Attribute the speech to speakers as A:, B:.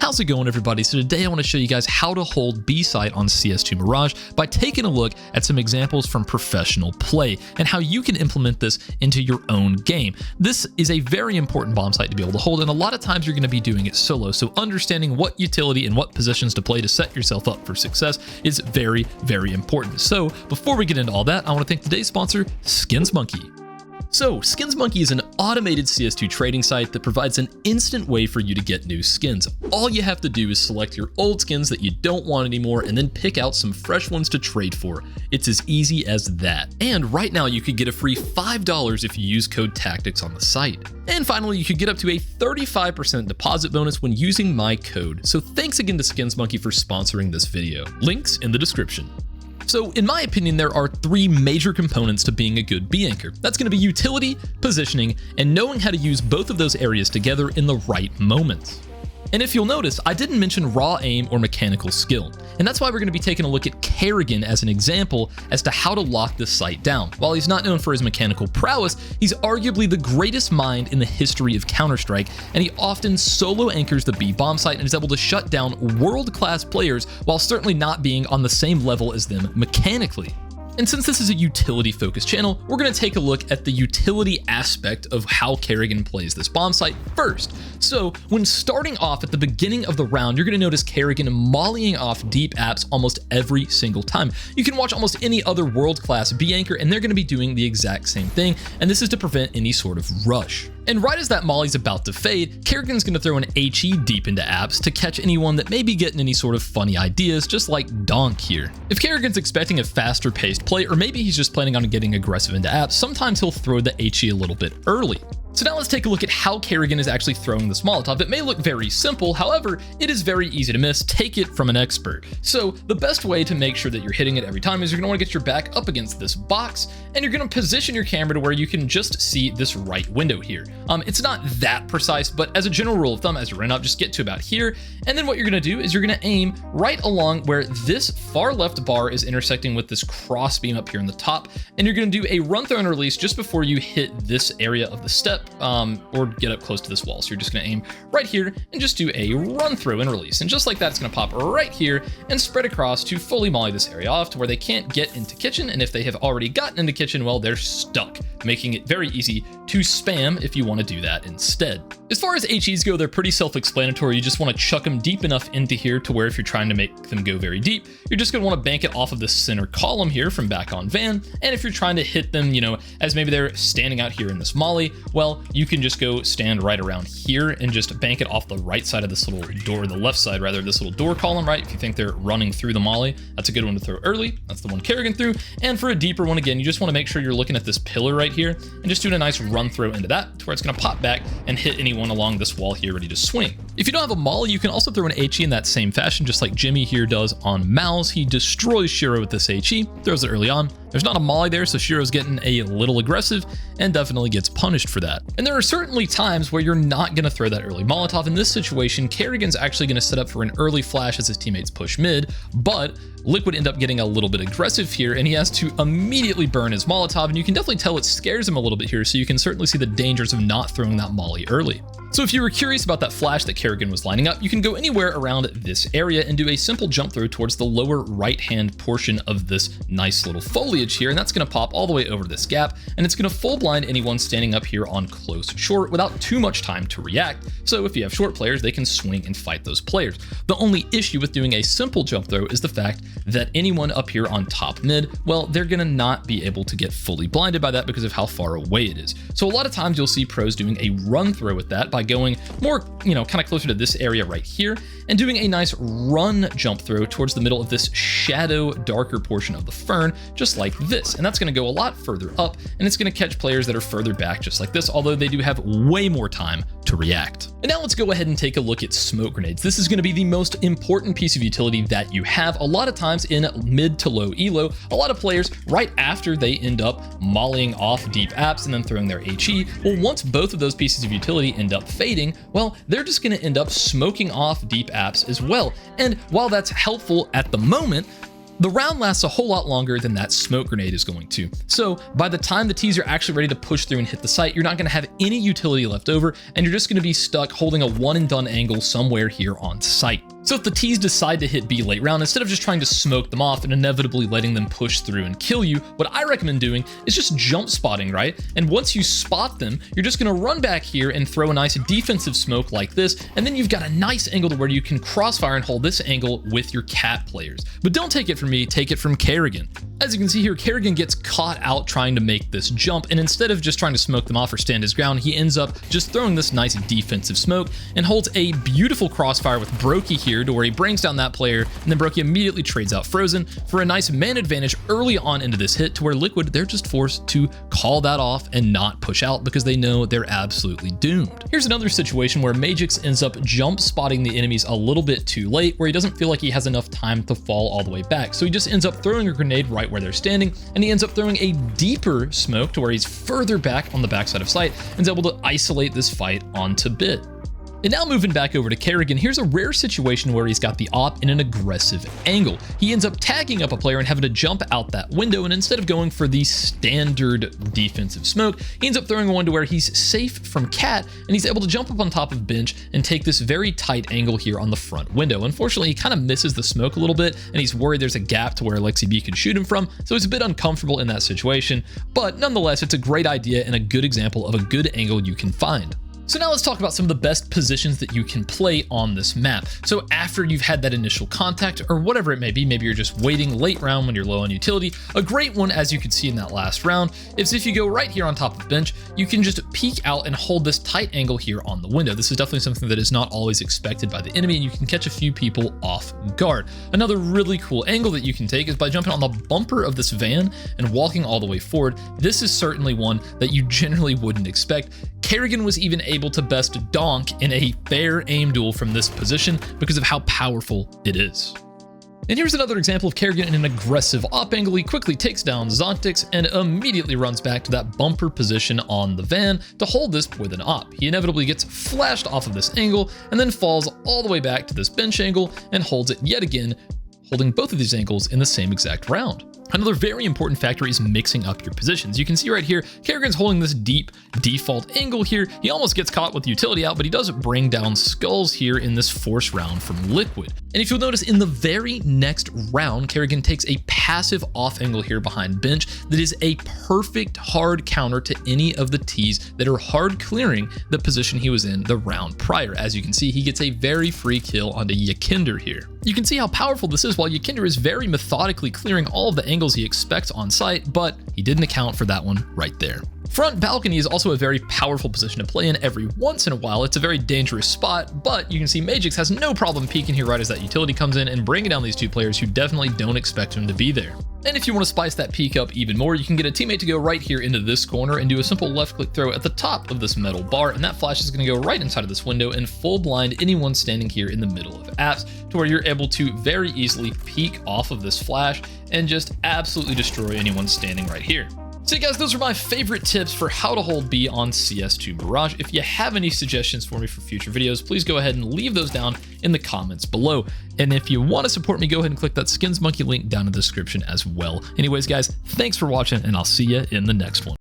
A: How's it going, everybody? So today I want to show you guys how to hold B site on CS2 Mirage by taking a look at some examples from professional play and how you can implement this into your own game. This is a very important bomb site to be able to hold, and a lot of times you're going to be doing it solo, so understanding what utility and what positions to play to set yourself up for success is very, very important. So before we get into all that, I want to thank today's sponsor, SkinsMonkey. So, SkinsMonkey is an automated CS2 trading site that provides an instant way for you to get new skins. All you have to do is select your old skins that you don't want anymore and then pick out some fresh ones to trade for. It's as easy as that. And right now you could get a free $5 if you use code TACTICS on the site. And finally, you could get up to a 35% deposit bonus when using my code. So thanks again to SkinsMonkey for sponsoring this video. Links in the description. So in my opinion, there are three major components to being a good B anchor. That's going to be utility, positioning, and knowing how to use both of those areas together in the right moments. And if you'll notice, I didn't mention raw aim or mechanical skill. And that's why we're going to be taking a look at Kerrigan as an example as to how to lock this site down. While he's not known for his mechanical prowess, he's arguably the greatest mind in the history of Counter-Strike, and he often solo anchors the B bomb site and is able to shut down world-class players while certainly not being on the same level as them mechanically. And since this is a utility-focused channel, we're going to take a look at the utility aspect of how Kerrigan plays this bomb site first. So when starting off at the beginning of the round, you're going to notice Kerrigan mollying off deep apps almost every single time. You can watch almost any other world-class B anchor, and they're going to be doing the exact same thing, and this is to prevent any sort of rush. And right as that molly's about to fade, Kerrigan's going to throw an HE deep into apps to catch anyone that may be getting any sort of funny ideas, just like Donk here. If Kerrigan's expecting a faster paced play, or maybe he's just planning on getting aggressive into apps, sometimes he'll throw the HE a little bit early. So now let's take a look at how Kerrigan is actually throwing this Molotov. It may look very simple, however, it is very easy to miss. Take it from an expert. So the best way to make sure that you're hitting it every time is you're gonna wanna get your back up against this box, and you're gonna position your camera to where you can just see this right window here. It's not that precise, but as a general rule of thumb, as you run up, just get to about here. And then what you're gonna do is you're gonna aim right along where this far left bar is intersecting with this cross beam up here in the top. And you're gonna do a run throw and release just before you hit this area of the step, or get up close to this wall. So you're just gonna aim right here and just do a run through and release. And just like that, it's gonna pop right here and spread across to fully molly this area off to where they can't get into kitchen. And if they have already gotten into kitchen, well, they're stuck, making it very easy to spam if you wanna do that instead. As far as HEs go, they're pretty self-explanatory. You just wanna chuck them deep enough into here to where if you're trying to make them go very deep, you're just gonna wanna bank it off of the center column here from back on van. And if you're trying to hit them, you know, as maybe they're standing out here in this molly, well, you can just go stand right around here and just bank it off the right side of this little door, the left side rather, this little door column, right? If you think they're running through the molly, that's a good one to throw early. That's the one Kerrigan threw. And for a deeper one, again, you just want to make sure you're looking at this pillar right here and just doing a nice run throw into that to where it's going to pop back and hit anyone along this wall here ready to swing. If you don't have a molly, you can also throw an HE in that same fashion, just like Jimmy here does on Mouse. He destroys Shiro with this HE, throws it early on. There's not a molly there, so Shiro's getting a little aggressive and definitely gets punished for that. And there are certainly times where you're not going to throw that early Molotov. In this situation, Kerrigan's actually going to set up for an early flash as his teammates push mid, but Liquid end up getting a little bit aggressive here, and he has to immediately burn his Molotov, and you can definitely tell it scares him a little bit here, so you can certainly see the dangers of not throwing that molly early. So if you were curious about that flash that Kerrigan was lining up, you can go anywhere around this area and do a simple jump throw towards the lower right-hand portion of this nice little foliage here, and that's going to pop all the way over this gap, and it's going to full blind anyone standing up here on close short without too much time to react. So if you have short players, they can swing and fight those players. The only issue with doing a simple jump throw is the fact that anyone up here on top mid, well, they're going to not be able to get fully blinded by that because of how far away it is. So a lot of times you'll see pros doing a run throw with that by going more, you know, kind of closer to this area right here and doing a nice run jump throw towards the middle of this shadow darker portion of the fern, just like this. And that's going to go a lot further up, and it's going to catch players that are further back just like this, although they do have way more time to react. And now let's go ahead and take a look at smoke grenades. This is going to be the most important piece of utility that you have. A lot of times in mid to low elo, a lot of players right after they end up mollying off deep apps and then throwing their HE, well, once both of those pieces of utility end up fading, well, they're just going to end up smoking off deep apps as well. And while that's helpful at the moment, The round lasts a whole lot longer than that smoke grenade is going to. So by the time the Ts are actually ready to push through and hit the site, you're not going to have any utility left over, and you're just going to be stuck holding a one and done angle somewhere here on site. So if the Ts decide to hit B late round, instead of just trying to smoke them off and inevitably letting them push through and kill you, what I recommend doing is just jump spotting, right? And once you spot them, you're just going to run back here and throw a nice defensive smoke like this, and then you've got a nice angle to where you can crossfire and hold this angle with your cat players. But don't take it from me, take it from Kerrigan. As you can see here, Kerrigan gets caught out trying to make this jump, and instead of just trying to smoke them off or stand his ground, he ends up just throwing this nice defensive smoke and holds a beautiful crossfire with Brokey here to where he brings down that player, and then Brokey immediately trades out Frozen for a nice man advantage early on into this hit to where Liquid, they're just forced to call that off and not push out because they know they're absolutely doomed. Here's another situation where Magix ends up jump spotting the enemies a little bit too late, where he doesn't feel like he has enough time to fall all the way back. So he just ends up throwing a grenade right where they're standing, and he ends up throwing a deeper smoke to where he's further back on the backside of site and is able to isolate this fight onto bit. And now moving back over to Kerrigan, here's a rare situation where he's got the op in an aggressive angle. He ends up tagging up a player and having to jump out that window, and instead of going for the standard defensive smoke, he ends up throwing one to where he's safe from cat, and he's able to jump up on top of bench and take this very tight angle here on the front window. Unfortunately, he kind of misses the smoke a little bit, and he's worried there's a gap to where Lexi B could shoot him from, so he's a bit uncomfortable in that situation, but nonetheless, it's a great idea and a good example of a good angle you can find. So now let's talk about some of the best positions that you can play on this map. So after you've had that initial contact or whatever it may be, maybe you're just waiting late round when you're low on utility, a great one, as you could see in that last round, is if you go right here on top of bench, you can just peek out and hold this tight angle here on the window. This is definitely something that is not always expected by the enemy, and you can catch a few people off guard. Another really cool angle that you can take is by jumping on the bumper of this van and walking all the way forward. This is certainly one that you generally wouldn't expect. Kerrigan was even able to best Donk in a fair aim duel from this position because of how powerful it is. And here's another example of Kerrigan in an aggressive op angle. He quickly takes down Zontix and immediately runs back to that bumper position on the van to hold this with an op. He inevitably gets flashed off of this angle and then falls all the way back to this bench angle and holds it yet again, holding both of these angles in the same exact round. Another very important factor is mixing up your positions. You can see right here, Kerrigan's holding this deep default angle here. He almost gets caught with the utility out, but he does bring down skulls here in this force round from Liquid. And if you'll notice, in the very next round, Kerrigan takes a passive off angle here behind bench that is a perfect hard counter to any of the Ts that are hard clearing the position he was in the round prior. As you can see, he gets a very free kill onto Yakinder here. You can see how powerful this is while Yakinder is very methodically clearing all of the angles he expects on site, but he didn't account for that one right there. Front balcony is also a very powerful position to play in every once in a while. It's a very dangerous spot, but you can see Magix has no problem peeking here right as that utility comes in and bringing down these two players who definitely don't expect him to be there. And if you want to spice that peek up even more, you can get a teammate to go right here into this corner and do a simple left click throw at the top of this metal bar, and that flash is going to go right inside of this window and full blind anyone standing here in the middle of apps, to where you're able to very easily peek off of this flash and just absolutely destroy anyone standing right here. So guys, those are my favorite tips for how to hold B on CS2 Mirage. If you have any suggestions for me for future videos, please go ahead and leave those down in the comments below. And if you want to support me, go ahead and click that Skins Monkey link down in the description as well. Anyways, guys, thanks for watching, and I'll see you in the next one.